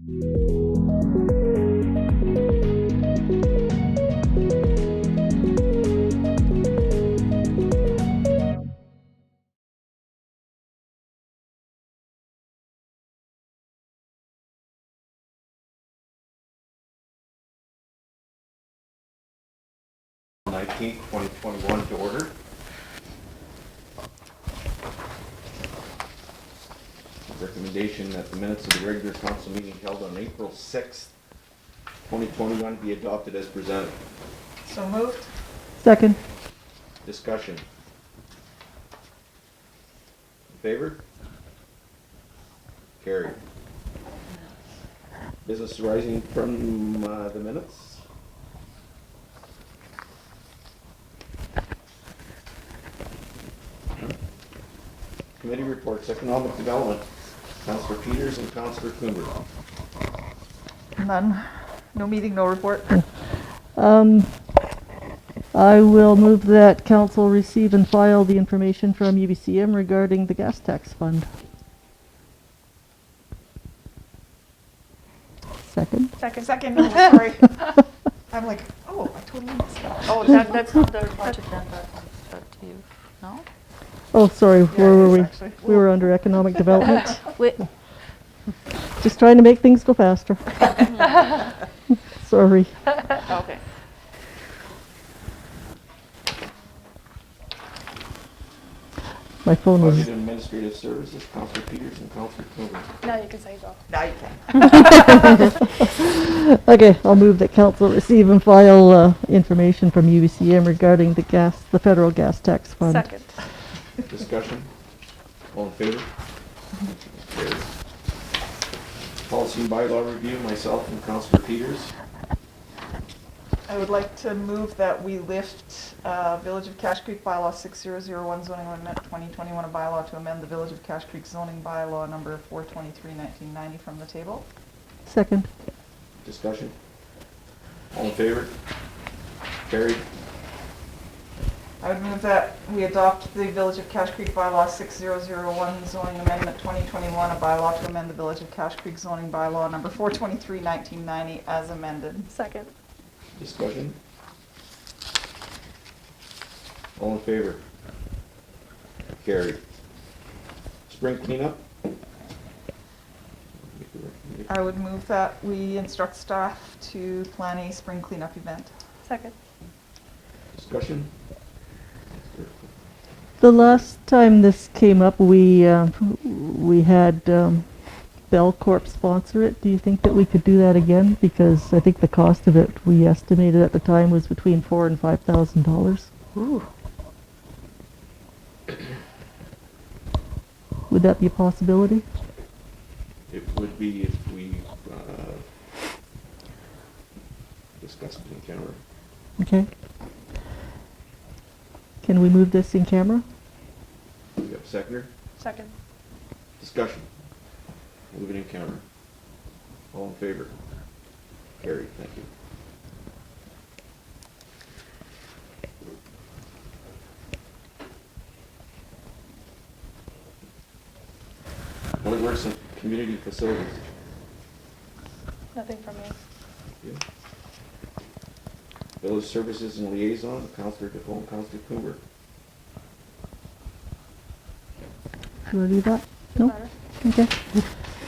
19th, 2021 to order. Recommendation that the minutes of the regular council meeting held on April 6th, 2021 be adopted as presented. So moved. Second. Discussion. In favor? Carried. Business arising from the minutes? Committee reports, economic development, Councillor Peters and Councillor Coomber. None. No meeting, no report. I will move that council receive and file the information from ubcm regarding the gas tax fund. Second. Second. Oh, sorry. I'm like, oh, I totally missed that. Oh, that's not the project then, that you, no? Oh, sorry, Yeah, where it were is we? actually. We were under economic development. Wait, Just trying to make things go faster. Sorry. okay. My phone was... Budget and Administrative Services, Councillor Peters and Councillor Coomber. Now you can say go. Now you can. Okay, I'll move that council receive and file information from ubcm regarding the federal gas tax fund. Second. Discussion? All in favor? Carried. Policy and bylaw review, myself and Councillor Peters. I would like to move that we lift Village of Cache Creek bylaw 6001 zoning amendment 2021, a bylaw to amend the Village of Cache Creek zoning bylaw number 423/1990 from the table. Second. Discussion? All in favor? Carried. I would move that we adopt the Village of Cache Creek bylaw 6001 zoning amendment 2021, a bylaw to amend the Village of Cache Creek zoning bylaw number 423/1990 as amended. Second. Discussion? All in favor? Carried. Spring cleanup? I would move that we instruct staff to plan a spring cleanup event. Second. Discussion? The last time this came up, we had Bell Corp sponsor it. Do you think that we could do that again? Because I think the cost of it, we estimated at the time, was between $4,000 and $5,000. Ooh. Would that be a possibility? It would be if we discussed it in camera. Okay. Can we move this in camera? We have a seconder? Second. Discussion. Move it in camera. All in favor? Carried, thank you. Public Works and Community Facilities. Nothing from me. Yeah. Village Services and Liaison, Councillor Defoe and Councillor Coomber. You want to do that? Doesn't No? matter. Okay.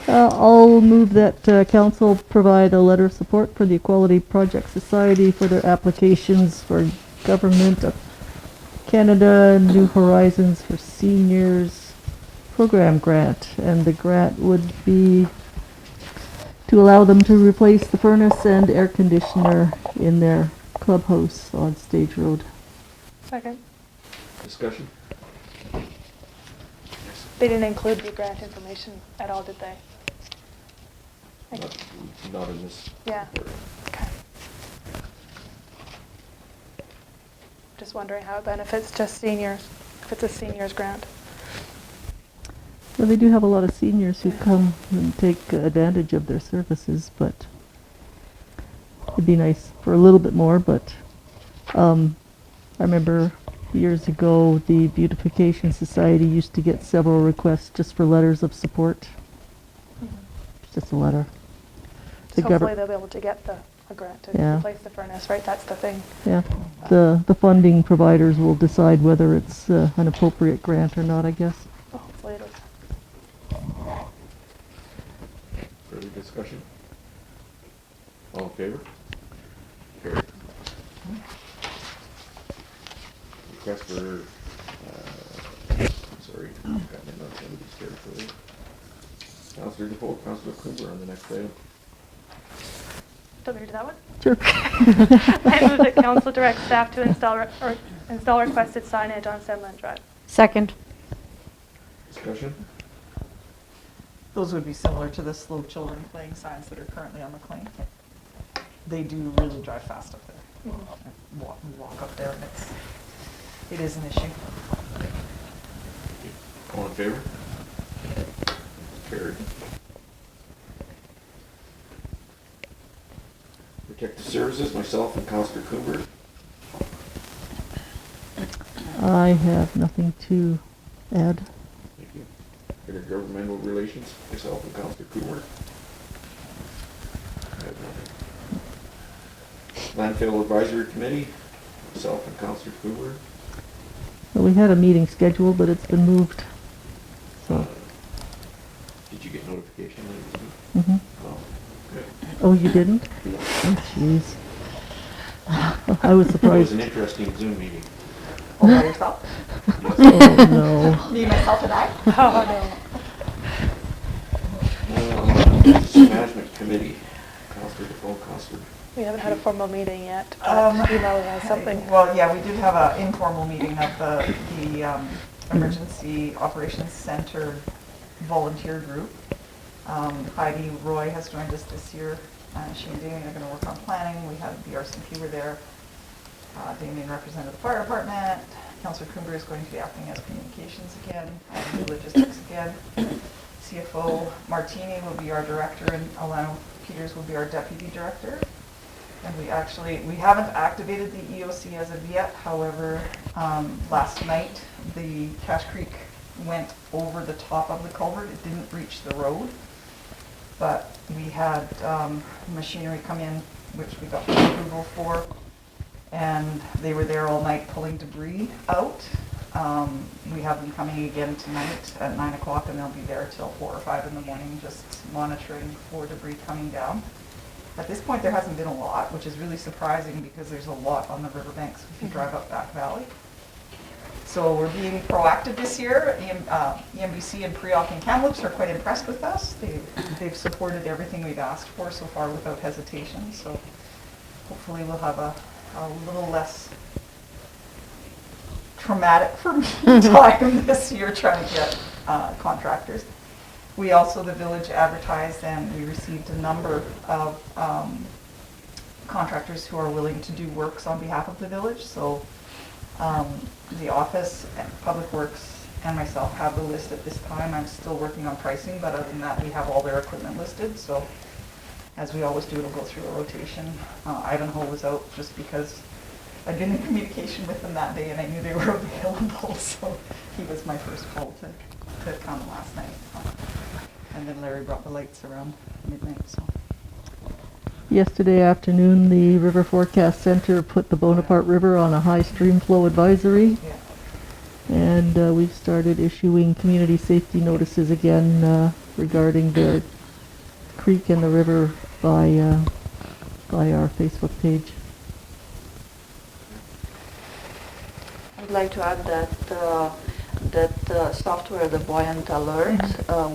I'll move that council provide a letter of support for the Equality Project Society for their applications for Government of Canada New Horizons for Seniors program grant. And the grant would be to allow them to replace the furnace and air conditioner in their clubhouse on Stage Road. Second. Discussion? They didn't include the grant information at all, did they? Not in this. Yeah. report. Okay. Just wondering how it benefits just seniors, if it's a seniors grant. Well, they do have a lot of seniors who come and take advantage of their services, but it'd be nice for a little bit more, but I remember years ago the Beautification Society used to get several requests just for letters of support. Mhm. Just a letter. the hopefully government, they'll be able to get a grant to Yeah. replace the furnace, right? That's the thing. yeah, the funding providers will decide whether it's an appropriate grant or not, I guess. Well, hopefully it is. Further discussion? All in favor? Carried. Request for, sorry, got my notes, let me just carry forward. Councillor DeFoe, Councillor Cooper on the next item. Don't we do that one? Sure. I move that council direct staff to install requested signage on Semlin Drive. Second. Discussion? Those would be similar to the slow children playing signs that are currently on McLean. They do really drive fast up there. Walk up there and it is an issue. All in favor? Carried. Protective Services, myself and Councillor Cooper. I have nothing to add. Thank you. Intergovernmental Relations, myself and Councillor Cooper. I have nothing. Landfill Advisory Committee, myself and Councillor Cooper. Well, we had a meeting scheduled, but it's been moved. So, Did you get notification that it was moved? mhm. Oh, good. Oh, you didn't? Oh, jeez. I was It was surprised. an interesting Zoom meeting. All by yourself? Oh, no. Me, myself, and I? Oh, Management Committee, Councillor DeFoe, Councillor. no. We haven't had a formal meeting yet. Um, Email has something. Well, yeah, we did have an informal meeting of the Emergency Operations Center volunteer group. Heidi Roy has joined us this year. She and Damien are going to work on planning. We had the RCMP were there. Damien represented the fire department. Councillor Coomber is going to be acting as communications again, and logistics again. CFO Martini will be our director, and Alana Peters will be our deputy director. And we haven't activated the EOC as of yet. However, last night, the Cache Creek went over the top of the culvert. It didn't reach the road. But we had machinery come in, which we got approval for. And they were there all night pulling debris out. We have them coming again tonight at 9 o'clock, and they'll be there till 4 or 5 in the morning, just monitoring for debris coming down. At this point, there hasn't been a lot, which is really surprising because there's a lot on the riverbanks if you drive up Back Valley. So we're being proactive this year. EMBC and Pre-Op and Kamloops are quite impressed with us. They've supported everything we've asked for so far without hesitation. So hopefully we'll have a little less traumatic for me time this year trying to get contractors. We also, the village advertised, and we received a number of contractors who are willing to do works on behalf of the village. So the office, Public Works, and myself have the list at this time. I'm still working on pricing, but other than that, we have all their equipment listed. So as we always do, it'll go through a rotation. Ivanhoe was out just because I'd been in communication with them that day and I knew they were available. So he was my first call to come last night. And then Larry brought the lights around midnight. So Yesterday afternoon, the River Forecast Center put the Bonaparte River on a high stream flow advisory. yeah. And we've started issuing community safety notices again regarding the creek and the river by our Facebook page. I'd like to add that software, the Buoyant Alert,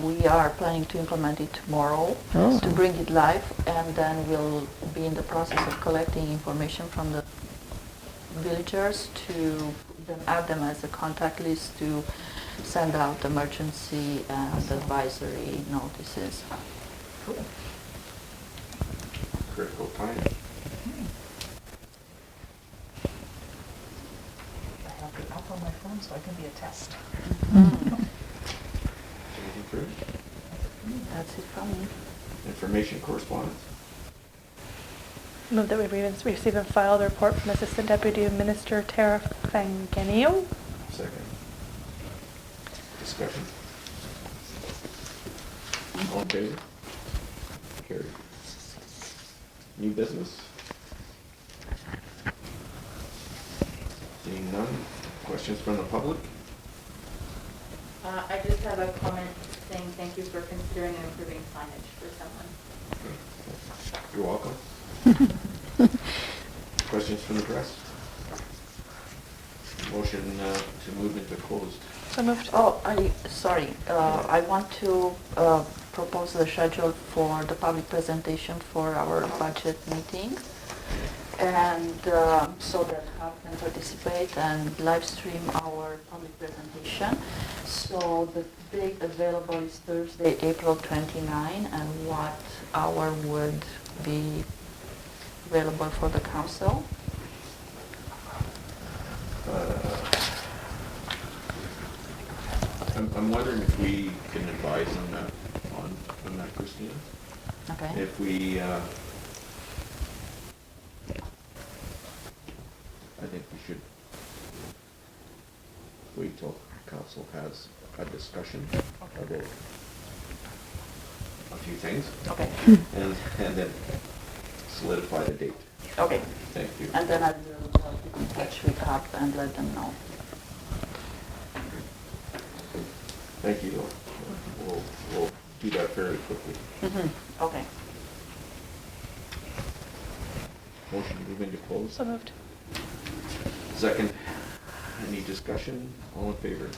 we are planning to implement it tomorrow Oh. to bring it live, and then we'll be in the process of collecting information from the villagers to then add them as a contact list to send out emergency and advisory notices. Cool. Critical time. I have the app on my phone so I can be a test. Anything further? That's it from me. Information correspondence. Move that we receive and file the report from Assistant Deputy Minister Tara Fangenio. Second. Discussion. All in favor? Carried. New business? Seeing none. Questions from the public? I just have a comment saying thank you for considering and improving signage for someone. You're welcome. Questions from the press? Motion to move into closed. So moved. Oh, I want to propose the schedule for the public presentation for our budget meeting. And so that how can participate and live stream our public presentation. So the date available is Thursday, April 29, and what hour would be available for the council? I'm wondering if we can advise on that, Christina? Okay. If we, I think we should wait till council has a discussion about a few things. Okay. And then solidify the date. Okay. Thank you. And then I will keep in touch with CAP and let them know. Thank you. We'll do that fairly quickly. Okay. Motion to move into close. So moved. Second. Any discussion? All in favor?